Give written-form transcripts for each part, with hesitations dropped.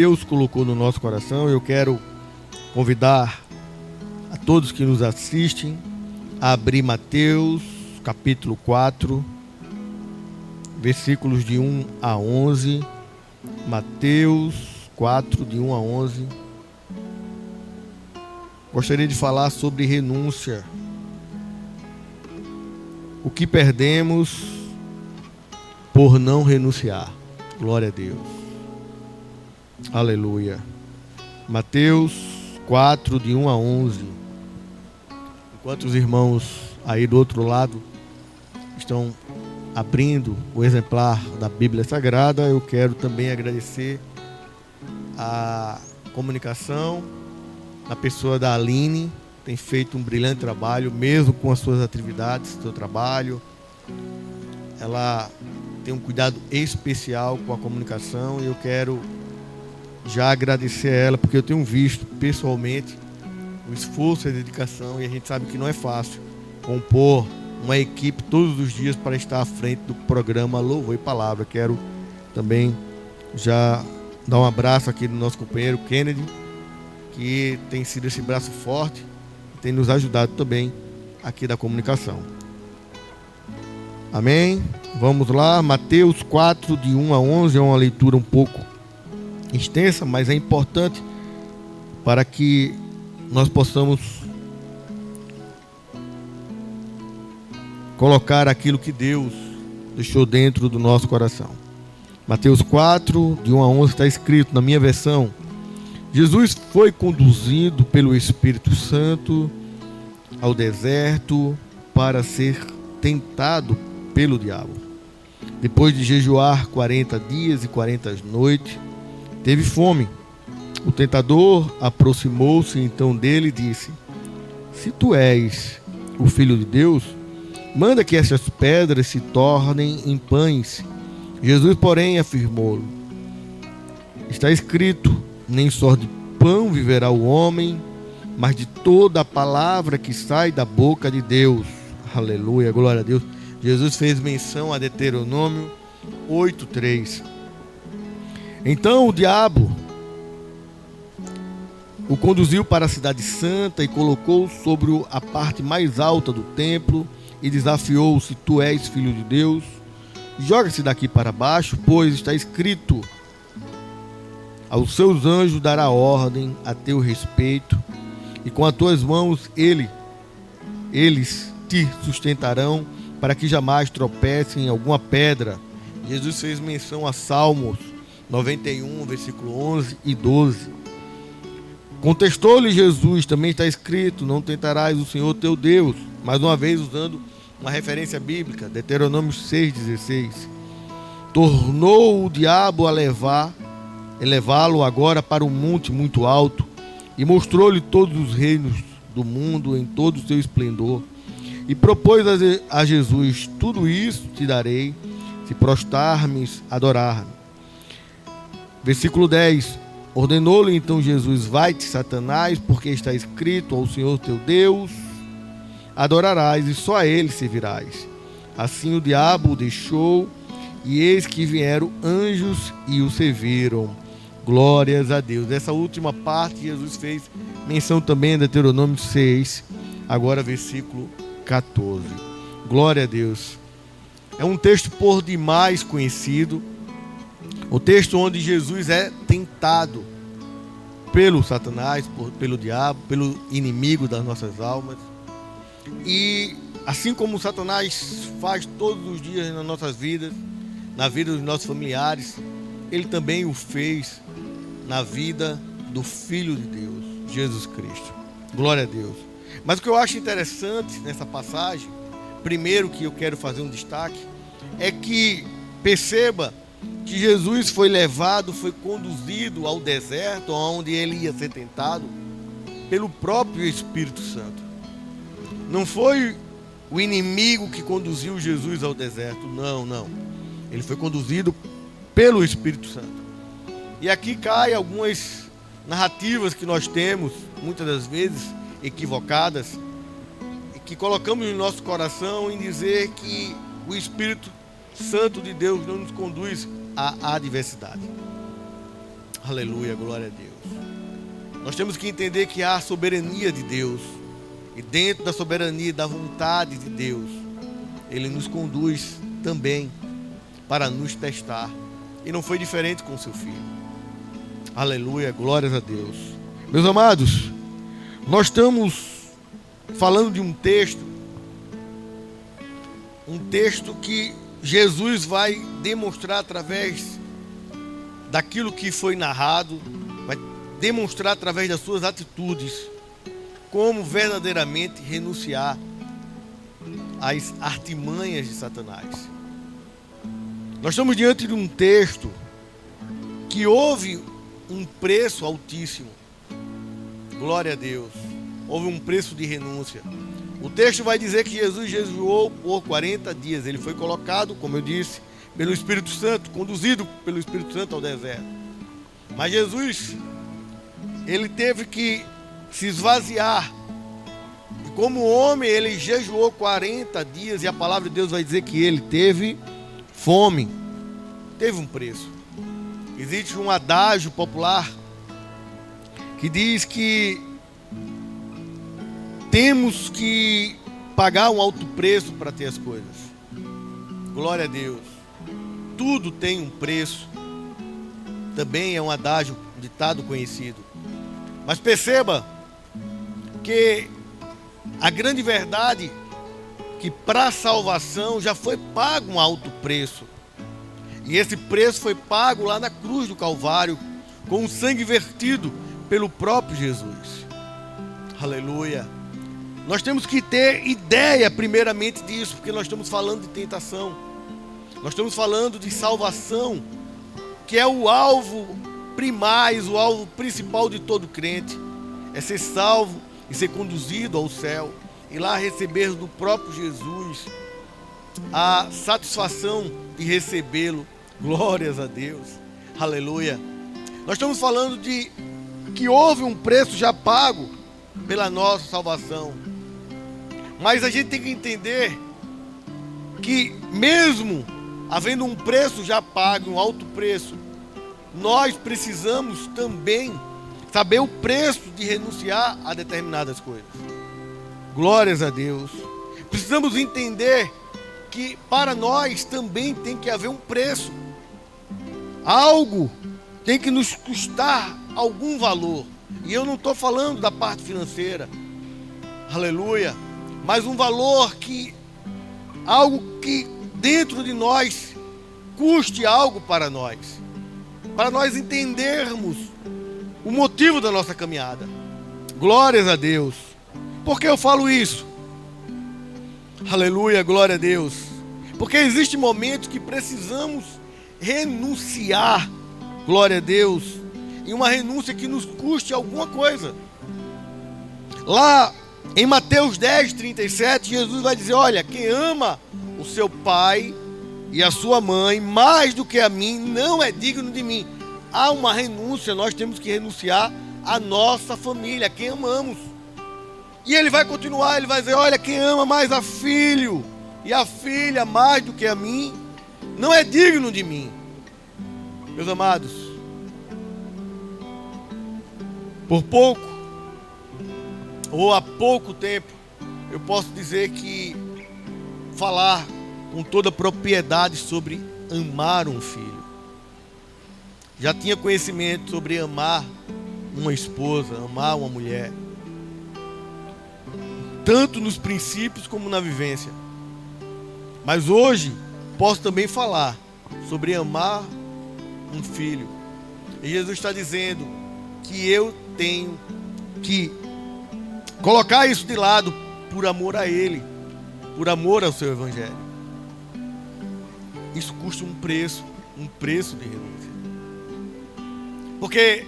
Deus colocou no nosso coração. Eu quero convidar a todos que nos assistem a abrir Mateus, capítulo 4, versículos de 1 a 11. Mateus 4, de 1 a 11. Gostaria de falar sobre renúncia. O que perdemos por não renunciar. Glória a Deus. Aleluia. Mateus 4, de 1 a 11. Enquanto os irmãos aí do outro lado estão abrindo o exemplar da Bíblia Sagrada, eu quero também agradecer a comunicação na pessoa da Aline. Tem feito um brilhante trabalho, mesmo com as suas atividades, seu trabalho. Ela tem um cuidado especial com a comunicação e eu quero já agradecer a ela, porque eu tenho visto pessoalmente o esforço e a dedicação, e a gente sabe que não é fácil compor uma equipe todos os dias para estar à frente do programa Louvor e Palavra. Quero também já dar um abraço aqui do nosso companheiro Kennedy, que tem sido esse braço forte e tem nos ajudado também aqui da comunicação. Amém? Vamos lá, Mateus 4, de 1 a 11, é uma leitura um pouco extensa, mas é importante para que nós possamos colocar aquilo que Deus deixou dentro do nosso coração. Mateus 4, de 1 a 11, está escrito na minha versão: Jesus foi conduzido pelo Espírito Santo ao deserto para ser tentado pelo diabo. Depois de jejuar 40 dias e 40 noites, teve fome. O tentador aproximou-se então dele e disse: Se tu és o Filho de Deus, manda que estas pedras se tornem em pães. Jesus, porém, afirmou: Está escrito, nem só de pão viverá o homem, mas de toda a palavra que sai da boca de Deus. Aleluia, glória a Deus. Jesus fez menção a Deuteronômio 8:3. Então o diabo o conduziu para a cidade santa e colocou sobre a parte mais alta do templo e desafiou: Se tu és filho de Deus, joga-se daqui para baixo, pois está escrito: Aos seus anjos dará ordem a teu respeito, e com as tuas mãos eles te sustentarão, para que jamais tropece em alguma pedra. Jesus fez menção a Salmos 91, versículo 11 e 12. Contestou-lhe Jesus: Também está escrito, não tentarás o Senhor teu Deus. Mais uma vez usando uma referência bíblica, Deuteronômio 6,16. Tornou o diabo a elevá-lo agora para um monte muito alto, e mostrou-lhe todos os reinos do mundo em todo o seu esplendor. E propôs a Jesus: Tudo isso te darei, se prostrar-me, adorar-me. Versículo 10. Ordenou-lhe então Jesus: Vai-te, Satanás, porque está escrito: Ao Senhor teu Deus adorarás, e só a ele servirás. Assim o diabo o deixou, e eis que vieram anjos e o serviram. Glórias a Deus. Essa última parte Jesus fez menção também a Deuteronômio 6, agora versículo 14. Glória a Deus. É um texto por demais conhecido, o texto onde Jesus é tentado pelo Satanás, pelo diabo, pelo inimigo das nossas almas. E assim como o Satanás faz todos os dias nas nossas vidas, na vida dos nossos familiares, ele também o fez na vida do Filho de Deus, Jesus Cristo. Glória a Deus. Mas o que eu acho interessante nessa passagem, primeiro que eu quero fazer um destaque, é que perceba que Jesus foi levado, foi conduzido ao deserto, onde ele ia ser tentado, pelo próprio Espírito Santo. Não foi o inimigo que conduziu Jesus ao deserto, não. Ele foi conduzido pelo Espírito Santo. E aqui cai algumas narrativas que nós temos, muitas das vezes equivocadas, e que colocamos no nosso coração em dizer que o Espírito Santo de Deus não nos conduz à adversidade. Aleluia, glória a Deus. Nós temos que entender que há a soberania de Deus. E dentro da soberania, da vontade de Deus, Ele nos conduz também para nos testar. E não foi diferente com o seu filho. Aleluia, glórias a Deus. Meus amados, nós estamos falando de um texto que Jesus vai demonstrar através daquilo que foi narrado, vai demonstrar através das suas atitudes como verdadeiramente renunciar às artimanhas de Satanás. Nós estamos diante de um texto que houve um preço altíssimo. Glória a Deus. Houve um preço de renúncia. O texto vai dizer que Jesus jejuou por 40 dias. Ele foi colocado, como eu disse, pelo Espírito Santo, conduzido pelo Espírito Santo ao deserto. Mas Jesus, ele teve que se esvaziar. E como homem, ele jejuou 40 dias. E a palavra de Deus vai dizer que ele teve fome. Teve um preço. Existe um adágio popular que diz que temos que pagar um alto preço para ter as coisas. Glória a Deus. Tudo tem um preço. Também é um adágio, um ditado conhecido. Mas perceba que a grande verdade é que para a salvação já foi pago um alto preço. E esse preço foi pago lá na cruz do Calvário, com o sangue vertido pelo próprio Jesus. Aleluia. Nós temos que ter ideia primeiramente disso, porque nós estamos falando de tentação. Nós estamos falando de salvação, que é o alvo primário, o alvo principal de todo crente. É ser salvo e ser conduzido ao céu. E lá receber do próprio Jesus a satisfação de recebê-lo. Glórias a Deus. Aleluia. Nós estamos falando de que houve um preço já pago pela nossa salvação. Mas a gente tem que entender que mesmo havendo um preço já pago, um alto preço, nós precisamos também saber o preço de renunciar a determinadas coisas. Glórias a Deus. Precisamos entender que para nós também tem que haver um preço. Algo tem que nos custar algum valor. E eu não estou falando da parte financeira. Aleluia. Mas um valor que, algo que dentro de nós custe algo para nós. Para nós entendermos o motivo da nossa caminhada. Glórias a Deus. Por que eu falo isso? Aleluia, glória a Deus. Porque existem momentos que precisamos renunciar, glória a Deus, e uma renúncia que nos custe alguma coisa. Lá em Mateus 10, 37, Jesus vai dizer: olha, quem ama o seu pai e a sua mãe mais do que a mim, não é digno de mim. Há uma renúncia, nós temos que renunciar à nossa família, a quem amamos. E ele vai continuar, ele vai dizer: olha, quem ama mais a filho e a filha mais do que a mim, não é digno de mim. Meus amados, por pouco, ou há pouco tempo, eu posso dizer que falar com toda propriedade sobre amar um filho. Já tinha conhecimento sobre amar uma esposa, amar uma mulher, tanto nos princípios como na vivência. Mas hoje posso também falar sobre amar um filho. E Jesus está dizendo que eu tenho que colocar isso de lado por amor a Ele, por amor ao seu Evangelho. Isso custa um preço de renúncia. Porque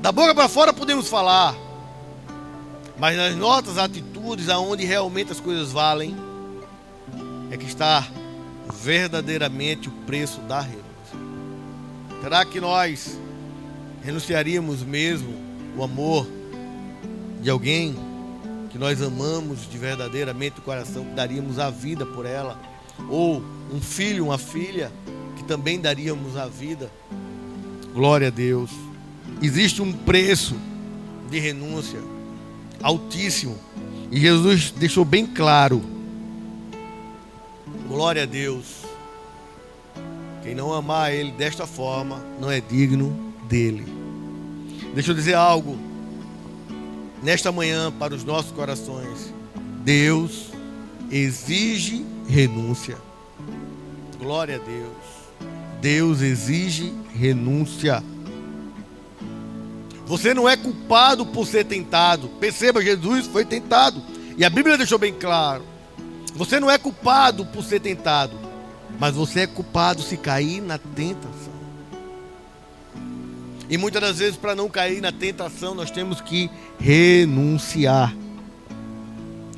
da boca para fora podemos falar, mas nas nossas atitudes, aonde realmente as coisas valem, é que está verdadeiramente o preço da renúncia. Será que nós renunciaríamos mesmo o amor de alguém que nós amamos de verdadeiramente o coração, que daríamos a vida por ela? Ou um filho, uma filha, que também daríamos a vida? Glória a Deus. Existe um preço de renúncia altíssimo. E Jesus deixou bem claro. Glória a Deus. Quem não amar Ele desta forma não é digno dele. Deixa eu dizer algo nesta manhã para os nossos corações. Deus exige renúncia. Glória a Deus. Deus exige renúncia. Você não é culpado por ser tentado. Perceba, Jesus foi tentado. E a Bíblia deixou bem claro. Você não é culpado por ser tentado, mas você é culpado se cair na tentação. E muitas das vezes, para não cair na tentação, nós temos que renunciar.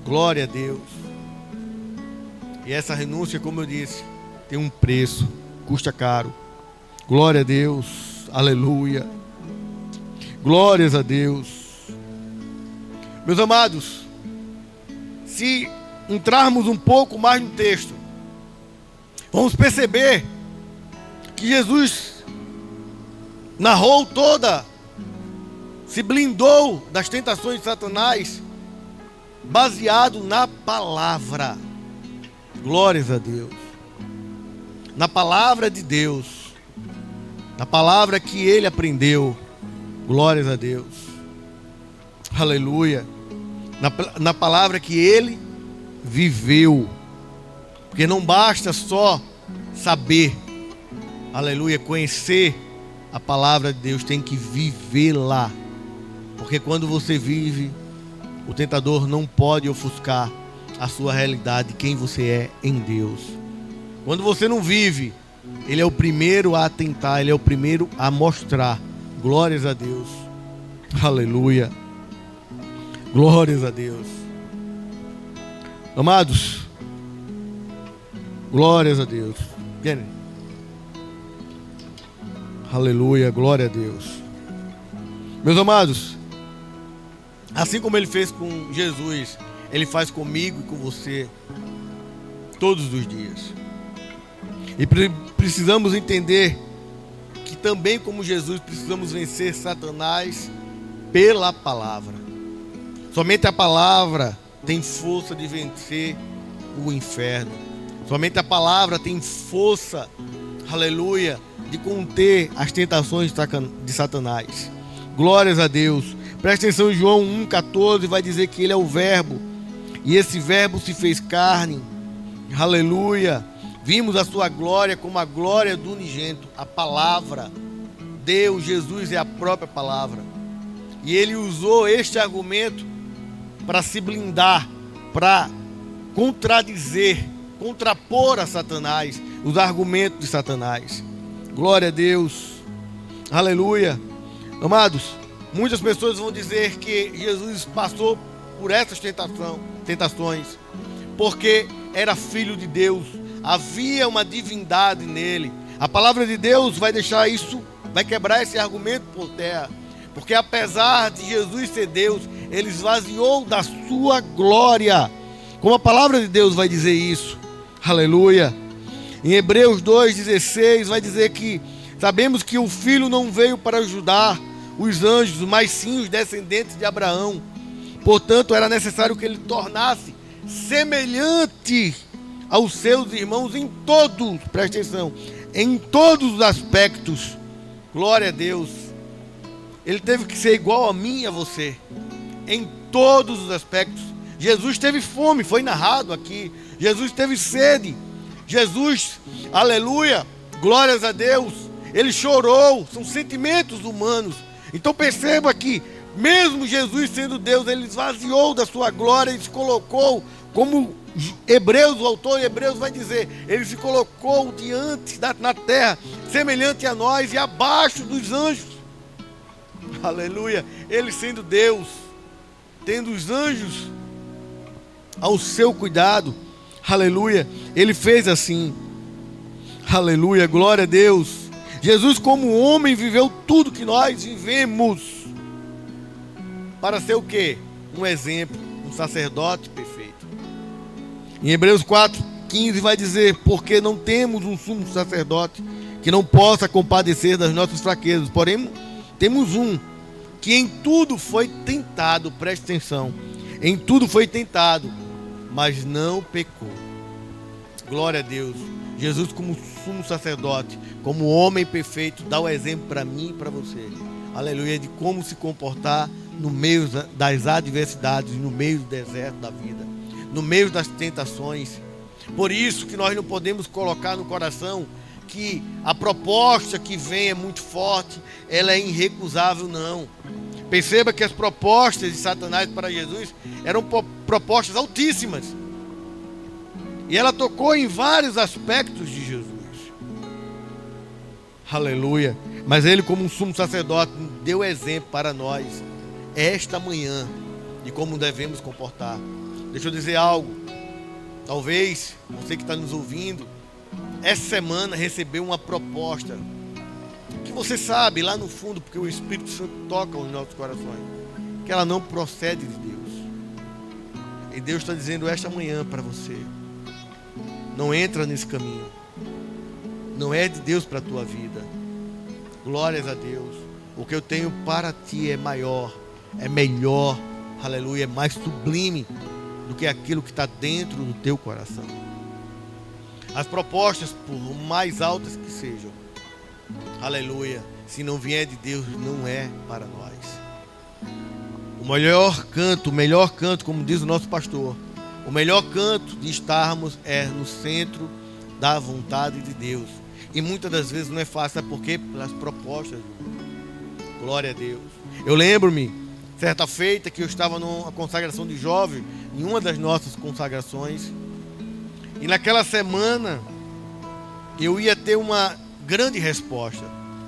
Glória a Deus. E essa renúncia, como eu disse, tem um preço, custa caro. Glória a Deus, aleluia. Glórias a Deus. Meus amados, se entrarmos um pouco mais no texto, vamos perceber que Jesus narrou se blindou das tentações de Satanás, baseado na palavra. Glórias a Deus. Na palavra de Deus, na palavra que ele aprendeu. Glórias a Deus. Aleluia. Na palavra que ele viveu. Porque não basta só saber, aleluia, conhecer a palavra de Deus, tem que viver lá. Porque quando você vive, o tentador não pode ofuscar a sua realidade, quem você é em Deus. Quando você não vive, ele é o primeiro a tentar, ele é o primeiro a mostrar. Glórias a Deus. Aleluia. Glórias a Deus. Amados, glórias a Deus. Aleluia, glória a Deus. Meus amados, assim como ele fez com Jesus, ele faz comigo e com você todos os dias. E precisamos entender que também, como Jesus, precisamos vencer Satanás pela palavra. Somente a palavra tem força de vencer o inferno. Somente a palavra tem força, aleluia, de conter as tentações de Satanás. Glórias a Deus. Presta atenção, em João 1,14 vai dizer que ele é o verbo. E esse verbo se fez carne. Aleluia. Vimos a sua glória como a glória do unigênito. A palavra. Deus, Jesus é a própria palavra. E ele usou este argumento para se blindar, para contrapor a Satanás, os argumentos de Satanás. Glória a Deus. Aleluia. Amados, muitas pessoas vão dizer que Jesus passou por essas tentações porque era filho de Deus. Havia uma divindade nele. A palavra de Deus vai deixar isso, vai quebrar esse argumento por terra. Porque apesar de Jesus ser Deus, ele esvaziou da sua glória. Como a palavra de Deus vai dizer isso. Aleluia. Em Hebreus 2,16 vai dizer que sabemos que o Filho não veio para ajudar os anjos, mas sim os descendentes de Abraão. Portanto, era necessário que ele tornasse semelhante aos seus irmãos em todos, presta atenção, em todos os aspectos. Glória a Deus. Ele teve que ser igual a mim e a você, em todos os aspectos. Jesus teve fome, foi narrado aqui. Jesus teve sede. Jesus, aleluia, glórias a Deus, ele chorou. São sentimentos humanos. Então perceba que mesmo Jesus sendo Deus, ele esvaziou da sua glória e se colocou como Hebreus, o autor de Hebreus vai dizer, ele se colocou diante na terra, semelhante a nós e abaixo dos anjos. Aleluia. Ele sendo Deus, tendo os anjos ao seu cuidado. Aleluia. Ele fez assim. Aleluia. Glória a Deus. Jesus, como homem, viveu tudo que nós vivemos. Para ser o quê? Um exemplo, um sacerdote perfeito. Em Hebreus 4,15 vai dizer, porque não temos um sumo sacerdote que não possa compadecer das nossas fraquezas. Porém, temos um que em tudo foi tentado, preste atenção, em tudo foi tentado, mas não pecou. Glória a Deus. Jesus, como sumo sacerdote, como homem perfeito, dá o exemplo para mim e para você. Aleluia, de como se comportar no meio das adversidades, no meio do deserto da vida, no meio das tentações. Por isso que nós não podemos colocar no coração que a proposta que vem é muito forte, ela é irrecusável, não. Perceba que as propostas de Satanás para Jesus eram propostas altíssimas. E ela tocou em vários aspectos de Jesus. Aleluia. Mas ele, como um sumo sacerdote, deu exemplo para nós esta manhã de como devemos comportar. Deixa eu dizer algo. Talvez você que está nos ouvindo, essa semana recebeu uma proposta que você sabe lá no fundo, porque o Espírito Santo toca os nossos corações, que ela não procede de Deus. E Deus está dizendo esta manhã para você: não entra nesse caminho. Não é de Deus para a tua vida. Glórias a Deus. O que eu tenho para ti é maior, é melhor, aleluia, é mais sublime do que aquilo que está dentro do teu coração. As propostas, por mais altas que sejam, aleluia, se não vier de Deus, não é para nós. O melhor canto, como diz o nosso pastor, o melhor canto de estarmos é no centro da vontade de Deus. E muitas das vezes não é fácil, sabe por quê? Pelas propostas. Glória a Deus. Eu lembro-me, certa feita, que eu estava numa consagração de jovem, em uma das nossas consagrações. E naquela semana, eu ia ter uma grande resposta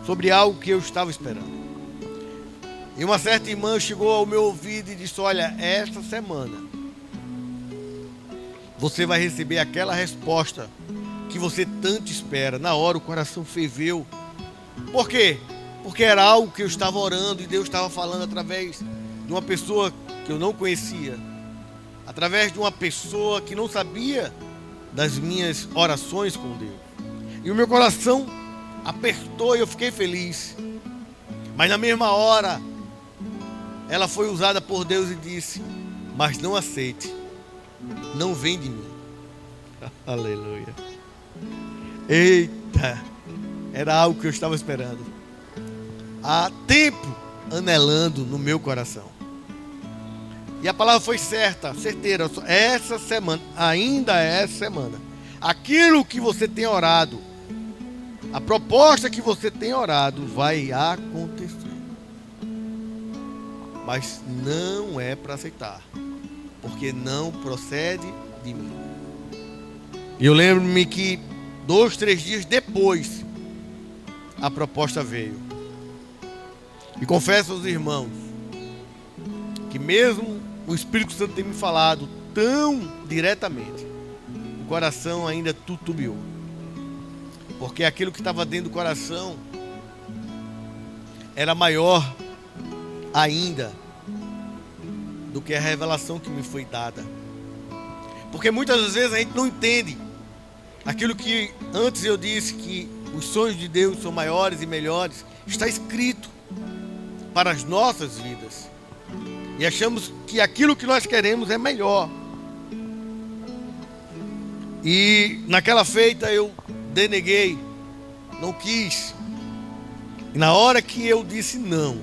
sobre algo que eu estava esperando. E uma certa irmã chegou ao meu ouvido e disse: olha, esta semana você vai receber aquela resposta que você tanto espera. Na hora o coração ferveu. Por quê? Porque era algo que eu estava orando e Deus estava falando através de uma pessoa que eu não conhecia, através de uma pessoa que não sabia das minhas orações com Deus. E o meu coração apertou e eu fiquei feliz. Mas na mesma hora, ela foi usada por Deus e disse: mas não aceite, não vem de mim. Aleluia. Eita, era algo que eu estava esperando há tempo, anelando no meu coração. E a palavra foi certeira. Essa semana, ainda essa semana, aquilo que você tem orado, a proposta que você tem orado vai acontecer. Mas não é para aceitar, porque não procede de mim. E eu lembro-me que 2, 3 dias depois, a proposta veio. E confesso aos irmãos que mesmo o Espírito Santo ter me falado tão diretamente, o coração ainda tutubiou. Porque aquilo que estava dentro do coração era maior ainda do que a revelação que me foi dada. Porque muitas das vezes a gente não entende aquilo que antes eu disse, que os sonhos de Deus são maiores e melhores, está escrito para as nossas vidas. E achamos que aquilo que nós queremos é melhor. E naquela feita eu deneguei, não quis. E na hora que eu disse não,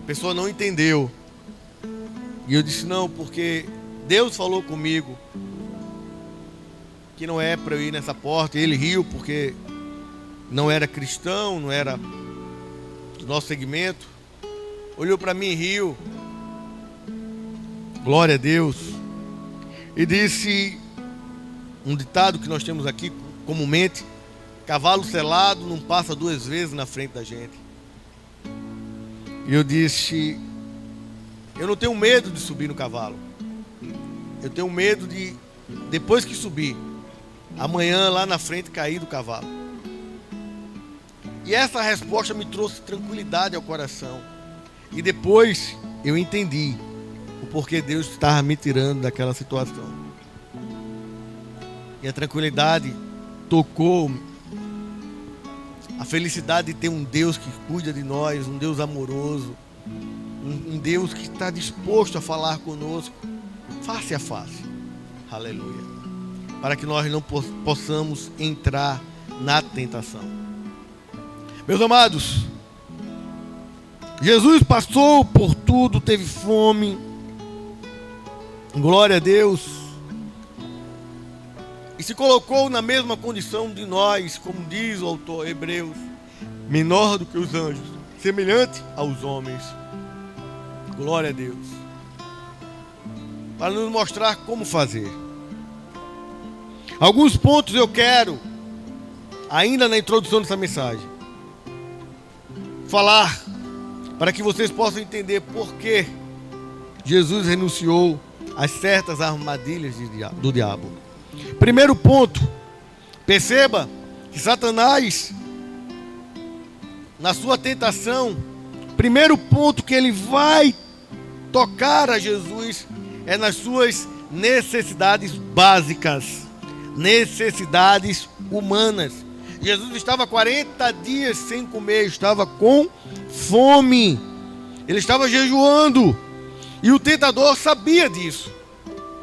a pessoa não entendeu. E eu disse não, porque Deus falou comigo que não é para eu ir nessa porta. E ele riu porque não era cristão, não era do nosso segmento. Olhou para mim e riu. Glória a Deus. E disse um ditado que nós temos aqui comumente: cavalo selado não passa 2 vezes na frente da gente. E eu disse: eu não tenho medo de subir no cavalo. Eu tenho medo de, depois que subir, amanhã lá na frente cair do cavalo. E essa resposta me trouxe tranquilidade ao coração. E depois eu entendi o porquê Deus estava me tirando daquela situação. E a tranquilidade tocou A felicidade de ter um Deus que cuida de nós, um Deus amoroso, um Deus que está disposto a falar conosco face a face. Aleluia. Para que nós não possamos entrar na tentação. Meus amados, Jesus passou por tudo, teve fome. Glória a Deus. E se colocou na mesma condição de nós, como diz o autor Hebreus, menor do que os anjos, semelhante aos homens. Glória a Deus. Para nos mostrar como fazer. Alguns pontos eu quero, ainda na introdução dessa mensagem, falar para que vocês possam entender por que Jesus renunciou a certas armadilhas do diabo. Primeiro ponto, perceba que Satanás, na sua tentação, primeiro ponto que ele vai tocar a Jesus é nas suas necessidades básicas, necessidades humanas. Jesus estava 40 dias sem comer, estava com fome, ele estava jejuando, e o tentador sabia disso.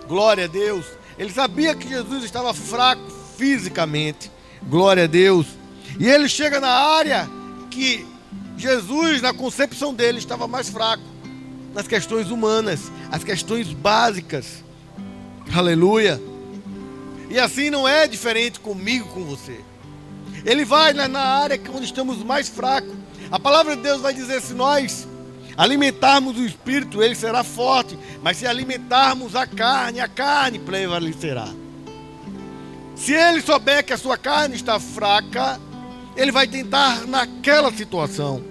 Glória a Deus. Ele sabia que Jesus estava fraco fisicamente. Glória a Deus. E ele chega na área que Jesus, na concepção dele, estava mais fraco, nas questões humanas, as questões básicas. Aleluia. E assim não é diferente comigo, com você. Ele vai na área onde estamos mais fracos. A palavra de Deus vai dizer: se nós alimentarmos o espírito, ele será forte. Mas se alimentarmos a carne prevalecerá. Se ele souber que a sua carne está fraca, ele vai tentar naquela situação.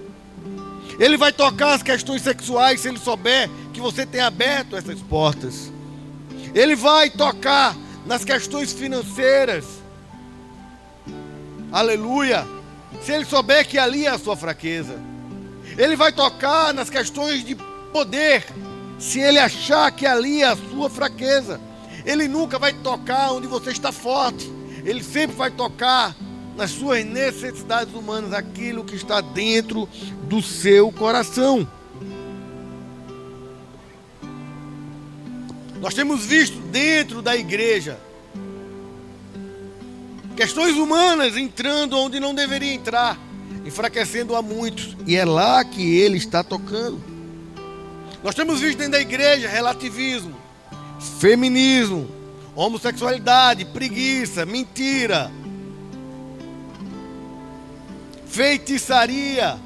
Ele vai tocar as questões sexuais, se ele souber que você tem aberto essas portas. Ele vai tocar nas questões financeiras. Aleluia. Se ele souber que ali é a sua fraqueza. Ele vai tocar nas questões de poder, se ele achar que ali é a sua fraqueza. Ele nunca vai tocar onde você está forte. Ele sempre vai tocar nas suas necessidades humanas, aquilo que está dentro do seu coração. Nós temos visto dentro da igreja questões humanas entrando onde não deveria entrar, enfraquecendo a muitos, e é lá que ele está tocando. Nós temos visto dentro da igreja relativismo, feminismo, homossexualidade, preguiça, mentira, feitiçaria,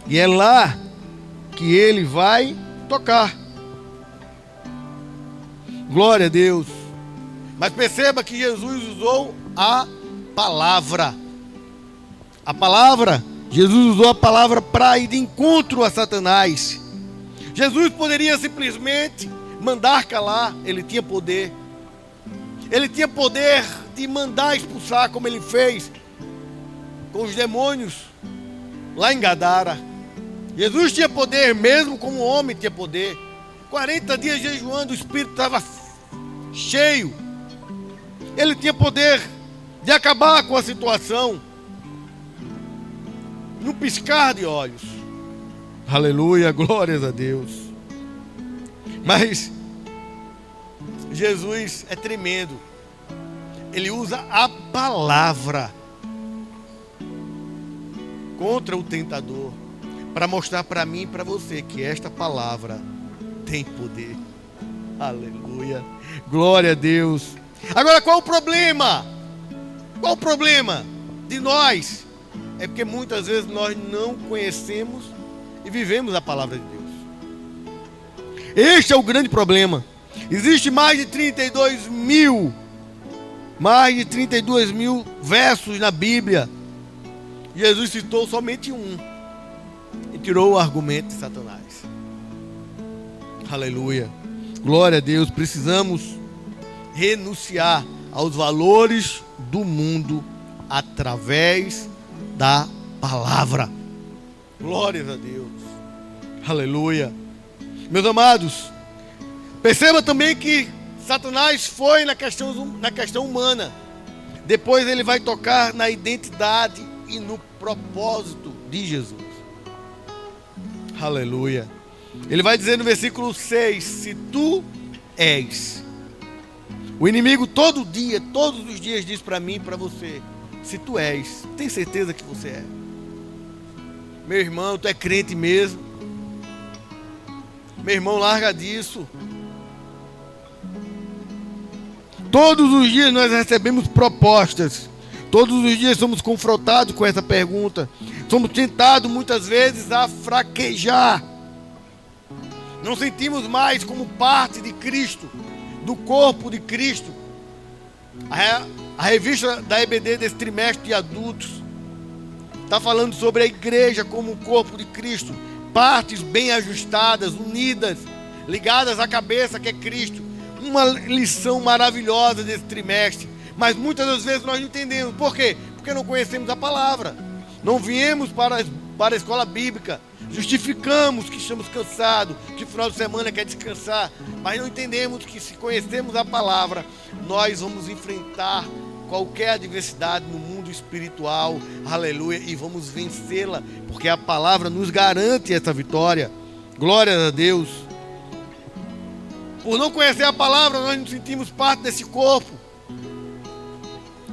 e é lá que ele vai tocar. Glória a Deus. Mas perceba que Jesus usou a palavra. A palavra, Jesus usou a palavra para ir de encontro a Satanás. Jesus poderia simplesmente mandar calar, ele tinha poder. Ele tinha poder de mandar expulsar, como ele fez com os demônios lá em Gadara. Jesus tinha poder, mesmo como homem tinha poder. 40 dias jejuando, o espírito estava cheio. Ele tinha poder de acabar com a situação no piscar de olhos. Aleluia, glórias a Deus. Mas Jesus é tremendo. Ele usa a palavra contra o tentador, para mostrar para mim e para você que esta palavra tem poder. Aleluia, glória a Deus. Agora, qual o problema? Qual o problema de nós? É porque muitas vezes nós não conhecemos e vivemos a palavra de Deus. Este é o grande problema. Existe mais de 32 mil versos na Bíblia. Jesus citou somente um e tirou o argumento de Satanás. Aleluia, glória a Deus. Precisamos renunciar aos valores do mundo através da palavra. Glórias a Deus. Aleluia. Meus amados, perceba também que Satanás foi na questão humana. Depois ele vai tocar na identidade e no propósito de Jesus. Aleluia. Ele vai dizer no versículo 6, se tu és. O inimigo todo dia, todos os dias diz para mim e para você, se tu és, tem certeza que você é? Meu irmão, tu é crente mesmo? Meu irmão, larga disso. Todos os dias nós recebemos propostas. Todos os dias somos confrontados com essa pergunta. Somos tentados muitas vezes a fraquejar. Não sentimos mais como parte de Cristo, do corpo de Cristo. A revista da EBD desse trimestre de adultos está falando sobre a igreja como o corpo de Cristo. Partes bem ajustadas, unidas, ligadas à cabeça que é Cristo. Uma lição maravilhosa desse trimestre. Mas muitas das vezes nós não entendemos. Por quê? Porque não conhecemos a palavra. Não viemos para a escola bíblica. Justificamos que estamos cansados, que no final de semana quer descansar. Mas não entendemos que se conhecermos a palavra, nós vamos enfrentar qualquer adversidade no mundo espiritual. Aleluia. E vamos vencê-la. Porque a palavra nos garante essa vitória. Glória a Deus. Por não conhecer a palavra, nós nos sentimos parte desse corpo,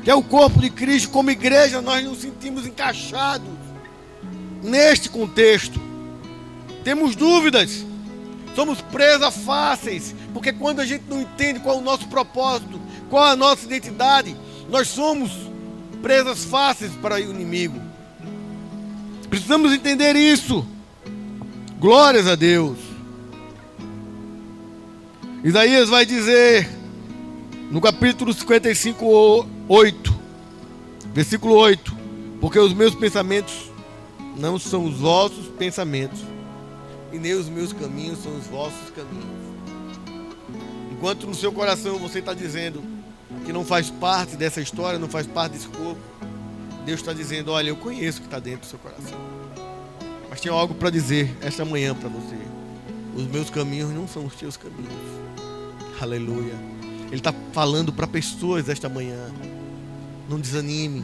que é o corpo de Cristo. Como igreja, nós nos sentimos encaixados neste contexto. Temos dúvidas, somos presas fáceis, porque quando a gente não entende qual é o nosso propósito, qual é a nossa identidade, nós somos presas fáceis para o inimigo. Precisamos entender isso. Glórias a Deus. Isaías vai dizer no capítulo 55, 8, versículo 8: porque os meus pensamentos não são os vossos pensamentos, e nem os meus caminhos são os vossos caminhos. Enquanto no seu coração você está dizendo que não faz parte dessa história, não faz parte desse corpo, Deus está dizendo, olha, eu conheço o que está dentro do seu coração. Mas tenho algo para dizer esta manhã para você. Os meus caminhos não são os teus caminhos. Aleluia. Ele está falando para pessoas esta manhã. Não desanime.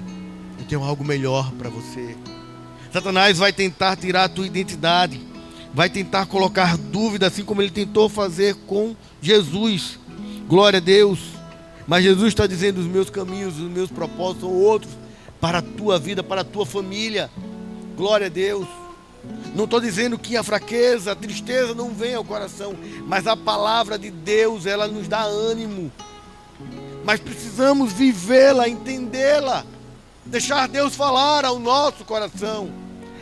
Eu tenho algo melhor para você. Satanás vai tentar tirar a tua identidade. Vai tentar colocar dúvida, assim como ele tentou fazer com Jesus. Glória a Deus. Mas Jesus está dizendo, os meus caminhos, os meus propósitos são outros. Para a tua vida, para a tua família. Glória a Deus. Não estou dizendo que a fraqueza, a tristeza não vem ao coração, mas a palavra de Deus, ela nos dá ânimo. Mas precisamos vivê-la, entendê-la, deixar Deus falar ao nosso coração.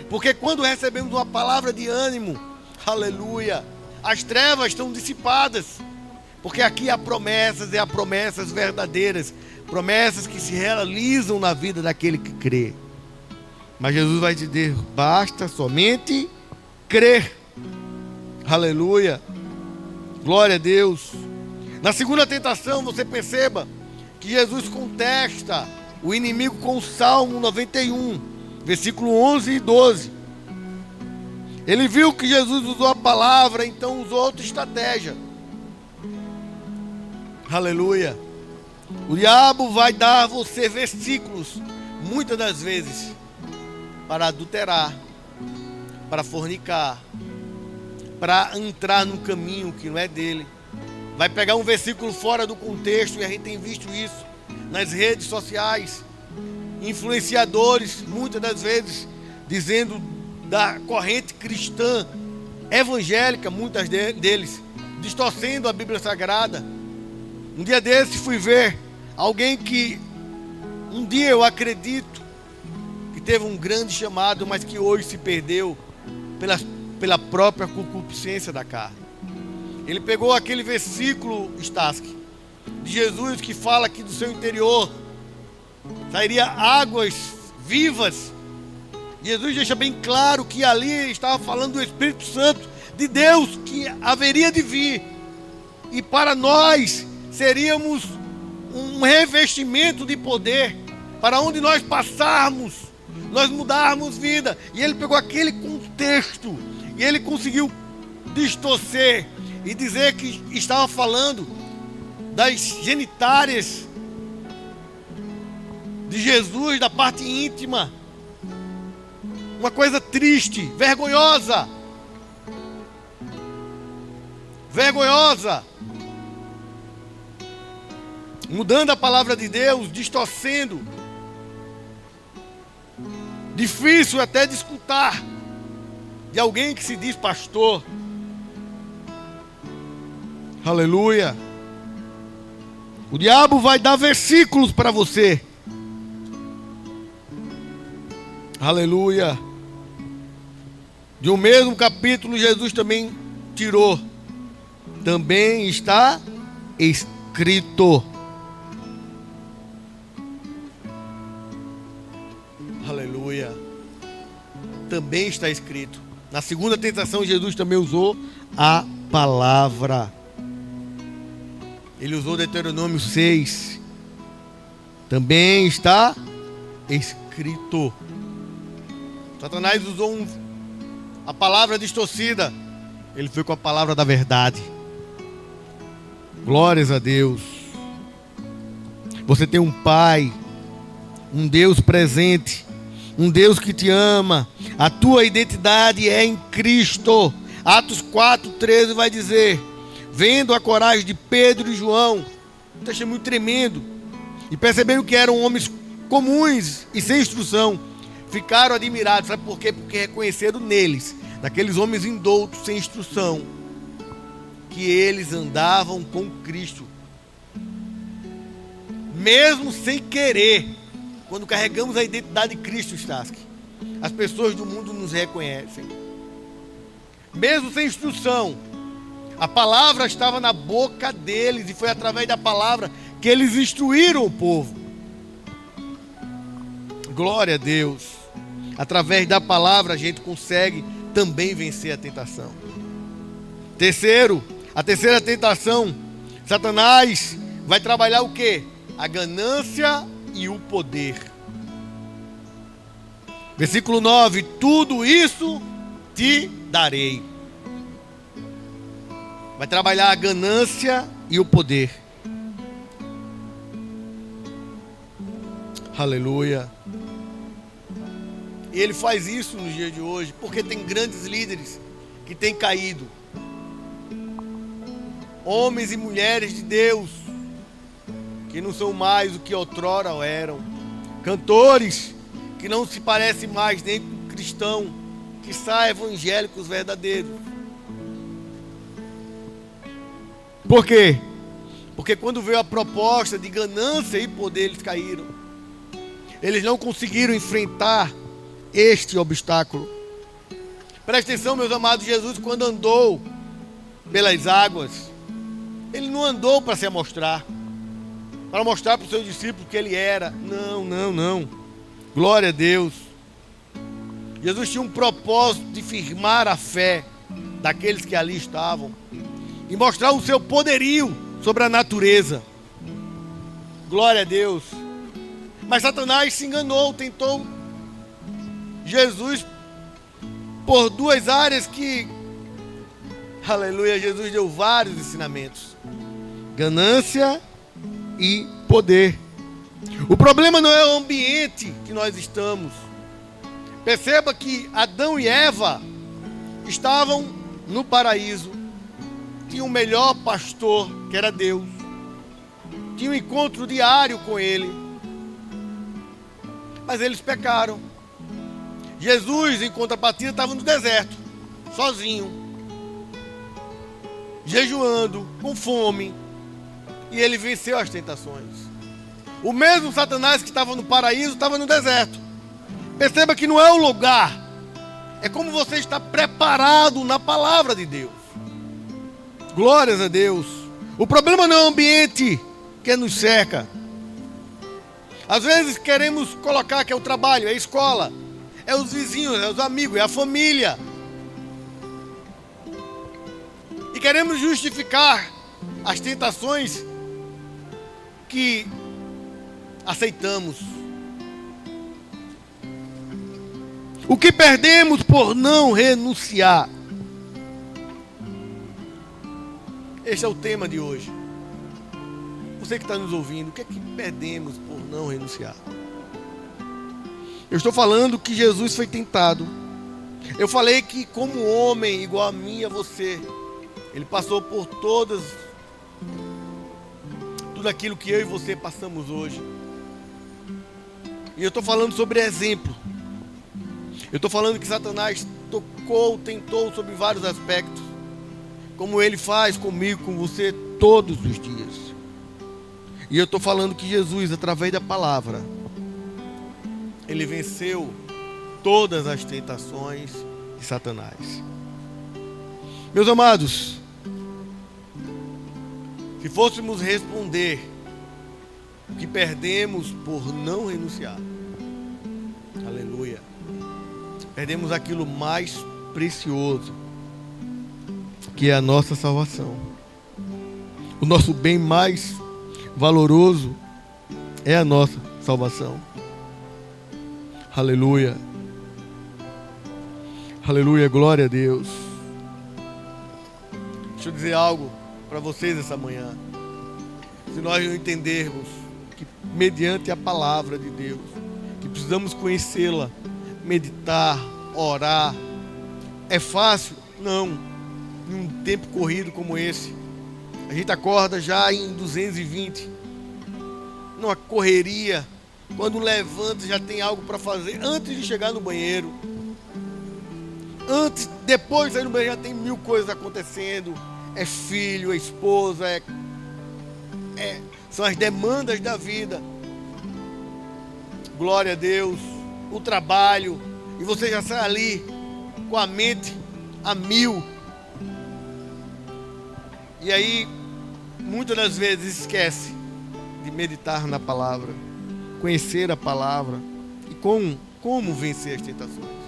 Porque quando recebemos uma palavra de ânimo, aleluia, as trevas estão dissipadas. Porque aqui há promessas, e há promessas verdadeiras, promessas que se realizam na vida daquele que crê. Mas Jesus vai te dizer, basta somente crer. Aleluia. Glória a Deus. Na segunda tentação, você perceba que Jesus contesta o inimigo com o Salmo 91, versículo 11 e 12. Ele viu que Jesus usou a palavra, então usou outra estratégia. Aleluia. O diabo vai dar a você versículos, muitas das vezes, para adulterar, para fornicar, para entrar num caminho que não é dele. Vai pegar um versículo fora do contexto, e a gente tem visto isso nas redes sociais. Influenciadores, muitas das vezes, dizendo da corrente cristã, evangélica, muitas deles, distorcendo a Bíblia Sagrada. Um dia desse fui ver alguém que, um dia eu acredito, teve um grande chamado, mas que hoje se perdeu pela própria concupiscência da carne. Ele pegou aquele versículo, Stasky, de Jesus, que fala que do seu interior sairia águas vivas. Jesus deixa bem claro que ali estava falando do Espírito Santo de Deus, que haveria de vir, e para nós seríamos um revestimento de poder, para onde nós passarmos, nós mudarmos vida. E ele pegou aquele contexto e ele conseguiu distorcer e dizer que estava falando das genitárias de Jesus da parte íntima. Uma coisa triste, vergonhosa. Vergonhosa. Mudando a palavra de Deus, distorcendo. Difícil até de escutar de alguém que se diz pastor. Aleluia. O diabo vai dar versículos para você. Aleluia. De um mesmo capítulo, Jesus também tirou. Também está escrito. Aleluia. Também está escrito. Na segunda tentação, Jesus também usou a palavra. Ele usou Deuteronômio 6. Também está escrito. Satanás usou a palavra distorcida. Ele foi com a palavra da verdade. Glórias a Deus. Você tem um Pai, um Deus presente, um Deus que te ama. A tua identidade é em Cristo. Atos 4:13 vai dizer: vendo a coragem de Pedro e João, um testemunho tremendo, e perceberam que eram homens comuns e sem instrução, ficaram admirados. Sabe por quê? Porque reconheceram neles, naqueles homens indoutos, sem instrução, que eles andavam com Cristo. Mesmo sem querer, quando carregamos a identidade de Cristo, Stasky, as pessoas do mundo nos reconhecem. Mesmo sem instrução, a palavra estava na boca deles, e foi através da palavra que eles instruíram o povo. Glória a Deus. Através da palavra a gente consegue também vencer a tentação. Terceiro, a terceira tentação, Satanás vai trabalhar o quê? A ganância e o poder. Versículo 9: tudo isso te darei. Vai trabalhar a ganância e o poder. Aleluia. E ele faz isso no dia de hoje, porque tem grandes líderes que têm caído. Homens e mulheres de Deus, que não são mais o que outrora eram. Cantores, que não se parecem mais nem com cristão, que são evangélicos verdadeiros. Por quê? Porque quando veio a proposta de ganância e poder, eles caíram. Eles não conseguiram enfrentar este obstáculo. Presta atenção, meus amados. Jesus, quando andou pelas águas, ele não andou para se amostrar, para mostrar para os seus discípulos que ele era. Não. Glória a Deus. Jesus tinha um propósito de firmar a fé daqueles que ali estavam e mostrar o seu poderio sobre a natureza. Glória a Deus. Mas Satanás se enganou, tentou Jesus por duas áreas que, aleluia, Jesus deu vários ensinamentos: ganância e poder. O problema não é o ambiente que nós estamos. Perceba que Adão e Eva estavam no paraíso, tinham o melhor pastor, que era Deus, tinham um encontro diário com ele, mas eles pecaram. Jesus, em contrapartida, estava no deserto, sozinho, jejuando, com fome, e ele venceu as tentações. O mesmo Satanás que estava no paraíso estava no deserto. Perceba que não é o lugar, é como você está preparado na palavra de Deus. Glórias a Deus. O problema não é o ambiente que nos cerca. Às vezes queremos colocar que é o trabalho, é a escola, é os vizinhos, é os amigos, é a família. E queremos justificar as tentações que aceitamos. O que perdemos por não renunciar? Este é o tema de hoje. Você que está nos ouvindo, o que é que perdemos por não renunciar? Eu estou falando que Jesus foi tentado. Eu falei que como homem igual a mim e a você, ele passou por tudo aquilo que eu e você passamos hoje. E eu estou falando sobre exemplo. Eu estou falando que Satanás tentou sobre vários aspectos, como ele faz comigo, com você, todos os dias. E eu estou falando que Jesus, através da palavra, ele venceu todas as tentações de Satanás. Meus amados, se fôssemos responder o que perdemos por não renunciar, aleluia, perdemos aquilo mais precioso, que é a nossa salvação. O nosso bem mais valoroso é a nossa salvação. Aleluia. Aleluia, glória a Deus. Deixa eu dizer algo para vocês essa manhã. Se nós não entendermos que mediante a palavra de Deus, que precisamos conhecê-la, meditar, orar, é fácil? Não. Em um tempo corrido como esse, a gente acorda já em 220, numa correria. Quando levanta já tem algo para fazer antes de chegar no banheiro. Depois de sair no banheiro já tem 1000 coisas acontecendo. É filho, é esposa, são as demandas da vida. Glória a Deus. O trabalho. E você já sai ali com a mente a 1000. E aí, muitas das vezes esquece de meditar na palavra, conhecer a palavra e como vencer as tentações.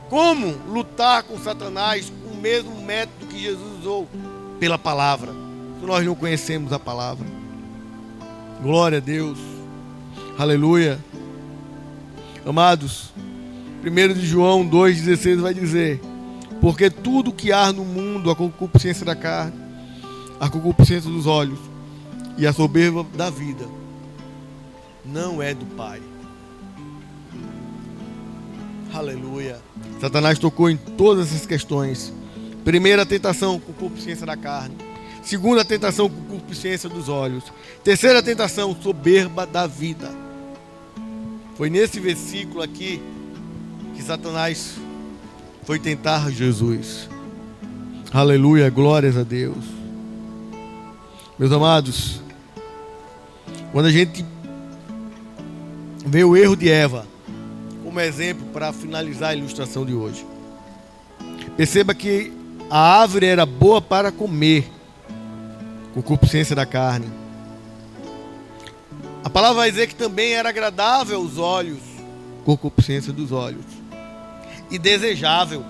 Como lutar com Satanás com o mesmo método que Jesus usou, pela palavra, se nós não conhecemos a palavra. Glória a Deus. Aleluia. Amados, 1 de João 2,16 vai dizer: porque tudo que há no mundo, a concupiscência da carne, a concupiscência dos olhos e a soberba da vida, não é do Pai. Aleluia. Satanás tocou em todas essas questões. Primeira tentação, concupiscência da carne. Segunda tentação, concupiscência dos olhos. Terceira tentação, soberba da vida. Foi nesse versículo aqui que Satanás foi tentar Jesus. Aleluia, glórias a Deus. Meus amados, quando a gente vê o erro de Eva como exemplo para finalizar a ilustração de hoje, perceba que a árvore era boa para comer, concupiscência da carne. A palavra vai dizer que também era agradável aos olhos, concupiscência dos olhos, e desejável,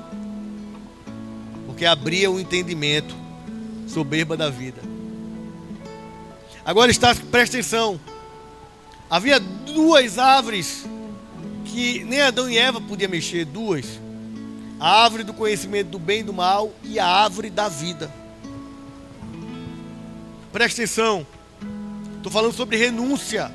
porque abria o entendimento, soberba da vida. Agora presta atenção. Havia 2 árvores que nem Adão e Eva podiam mexer, 2. A árvore do conhecimento do bem e do mal e a árvore da vida. Presta atenção. Estou falando sobre renúncia.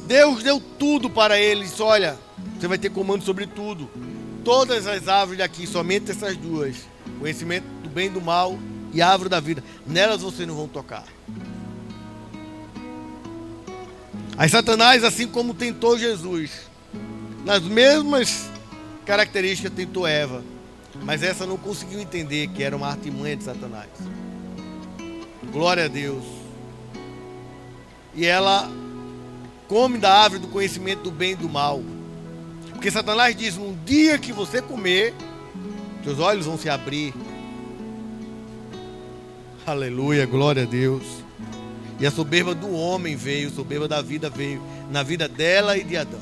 Deus deu tudo para ele. Disse: olha, você vai ter comando sobre tudo. Todas as árvores daqui, somente essas 2. Conhecimento do bem e do mal e a árvore da vida. Nelas vocês não vão tocar. Aí Satanás, assim como tentou Jesus, nas mesmas características tentou Eva. Mas essa não conseguiu entender que era uma artimanha de Satanás. Glória a Deus. E ela come da árvore do conhecimento do bem e do mal. Porque Satanás diz: um dia que você comer, seus olhos vão se abrir. Aleluia, glória a Deus. E a soberba do homem veio, a soberba da vida veio na vida dela e de Adão.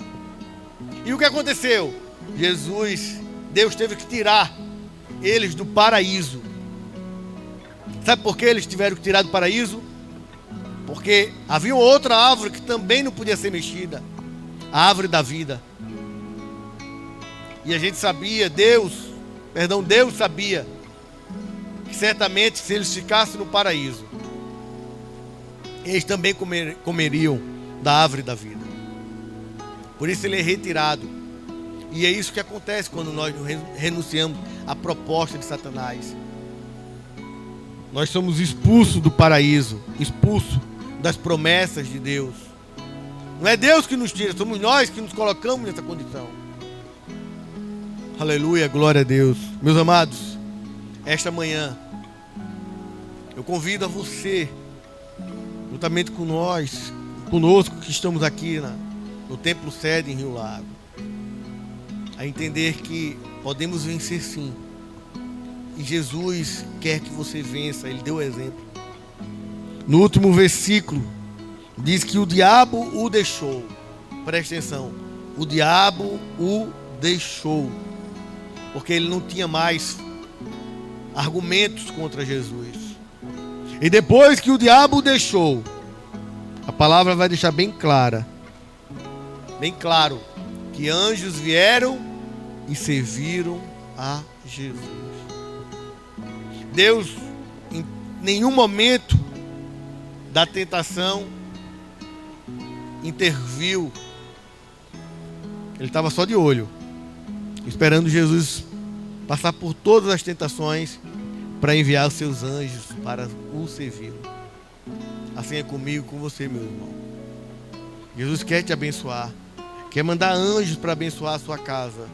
E o que aconteceu? Deus teve que tirar eles do paraíso. Sabe por que eles tiveram que tirar do paraíso? Porque havia outra árvore que também não podia ser mexida, a árvore da vida. E a gente sabia, Deus sabia que certamente se eles ficassem no paraíso, eles também comeriam da árvore da vida. Por isso ele é retirado. E é isso que acontece quando nós renunciamos à proposta de Satanás. Nós somos expulsos do paraíso, expulsos das promessas de Deus. Não é Deus que nos tira, somos nós que nos colocamos nessa condição. Aleluia, glória a Deus. Meus amados, esta manhã eu convido a você, juntamente com nós, conosco que estamos aqui no Templo Sede em Rio Lago, a entender que podemos vencer sim. E Jesus quer que você vença, ele deu o exemplo. No último versículo, diz que o diabo o deixou. Presta atenção, o diabo o deixou, porque ele não tinha mais argumentos contra Jesus. E depois que o diabo o deixou, a palavra vai deixar bem clara, bem claro, que anjos vieram e serviram a Jesus. Deus, em nenhum momento da tentação, interviu. Ele estava só de olho, esperando Jesus passar por todas as tentações para enviar os seus anjos para o servir. Assim é comigo, com você, meu irmão. Jesus quer te abençoar, quer mandar anjos para abençoar a sua casa,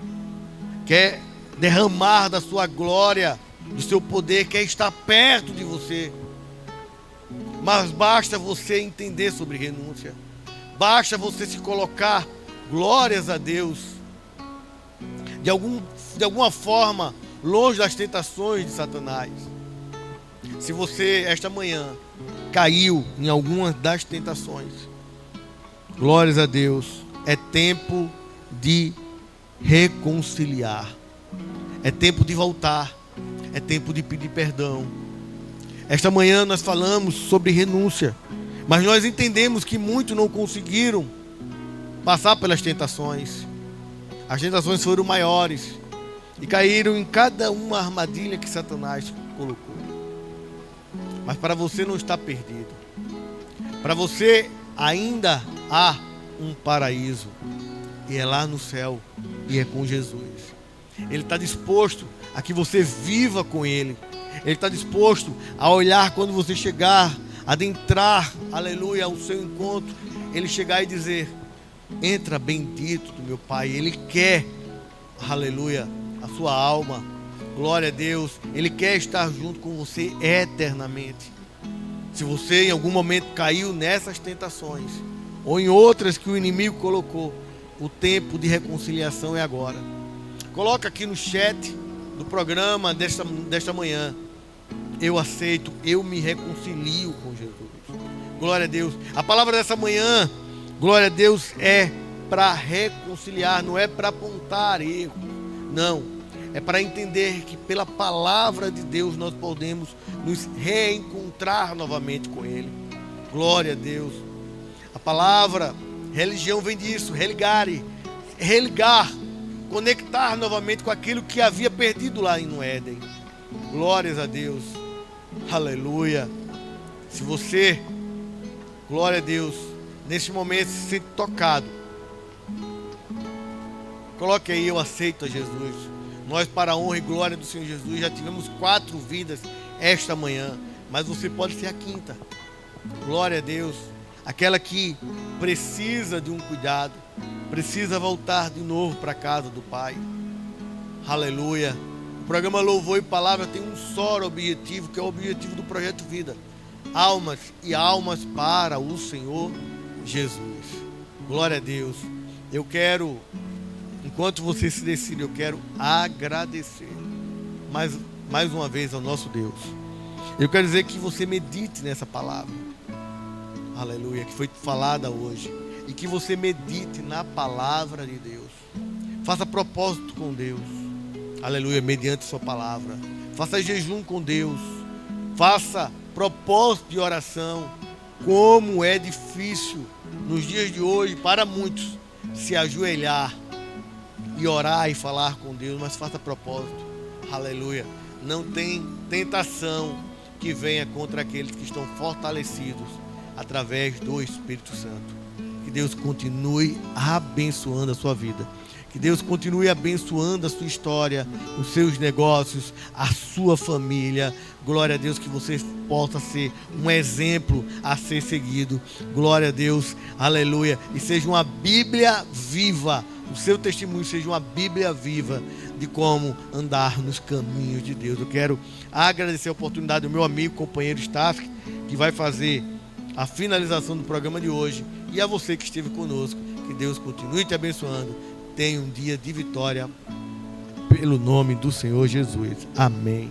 quer derramar da sua glória, do seu poder, quer estar perto de você. Mas basta você entender sobre renúncia, basta você se colocar, glórias a Deus, de alguma forma, longe das tentações de Satanás. Se você, esta manhã, caiu em alguma das tentações, glórias a Deus, é tempo de reconciliar, é tempo de voltar, é tempo de pedir perdão. Esta manhã nós falamos sobre renúncia, mas nós entendemos que muitos não conseguiram passar pelas tentações. As tentações foram maiores e caíram em cada uma armadilha que Satanás colocou. Mas para você não estar perdido, para você ainda há um paraíso, e é lá no céu, e é com Jesus. Ele está disposto a que você viva com Ele. Ele está disposto a olhar quando você chegar, adentrar, aleluia, ao seu encontro, Ele chegar e dizer: entra bendito do meu Pai. Ele quer, aleluia, a sua alma, glória a Deus. Ele quer estar junto com você eternamente. Se você em algum momento caiu nessas tentações, ou em outras que o inimigo colocou, o tempo de reconciliação é agora. Coloca aqui no chat do programa desta manhã: eu aceito, eu me reconcilio com Jesus. Glória a Deus. A palavra dessa manhã, glória a Deus, é para reconciliar, não é para apontar erro, não. É para entender que pela palavra de Deus nós podemos nos reencontrar novamente com Ele. Glória a Deus. A palavra religião vem disso, religar, conectar novamente com aquilo que havia perdido lá no Éden. Glórias a Deus. Aleluia. Se você, glória a Deus, neste momento se sente tocado, coloque aí: eu aceito a Jesus. Nós, para a honra e glória do Senhor Jesus, já tivemos 4 vidas esta manhã, mas você pode ser a 5ª. Glória a Deus. Aquela que precisa de um cuidado, precisa voltar de novo para a casa do Pai. Aleluia. O programa Louvor e Palavra tem um só objetivo, que é o objetivo do Projeto Vida: almas e almas para o Senhor Jesus. Glória a Deus. Eu quero, enquanto você se decide, eu quero agradecer mais uma vez ao nosso Deus. Eu quero dizer que você medite nessa palavra, aleluia, que foi falada hoje, e que você medite na palavra de Deus. Faça propósito com Deus, aleluia, mediante sua palavra. Faça jejum com Deus, faça propósito de oração. Como é difícil nos dias de hoje para muitos se ajoelhar e orar e falar com Deus, mas faça propósito, aleluia. Não tem tentação que venha contra aqueles que estão fortalecidos através do Espírito Santo. Que Deus continue abençoando a sua vida. Que Deus continue abençoando a sua história, os seus negócios, a sua família. Glória a Deus, que você possa ser um exemplo a ser seguido. Glória a Deus, aleluia. E seja uma Bíblia viva. O seu testemunho seja uma Bíblia viva de como andar nos caminhos de Deus. Eu quero agradecer a oportunidade do meu amigo, companheiro Staff, que vai fazer a finalização do programa de hoje. E a você que esteve conosco, que Deus continue te abençoando. Tenha um dia de vitória pelo nome do Senhor Jesus. Amém.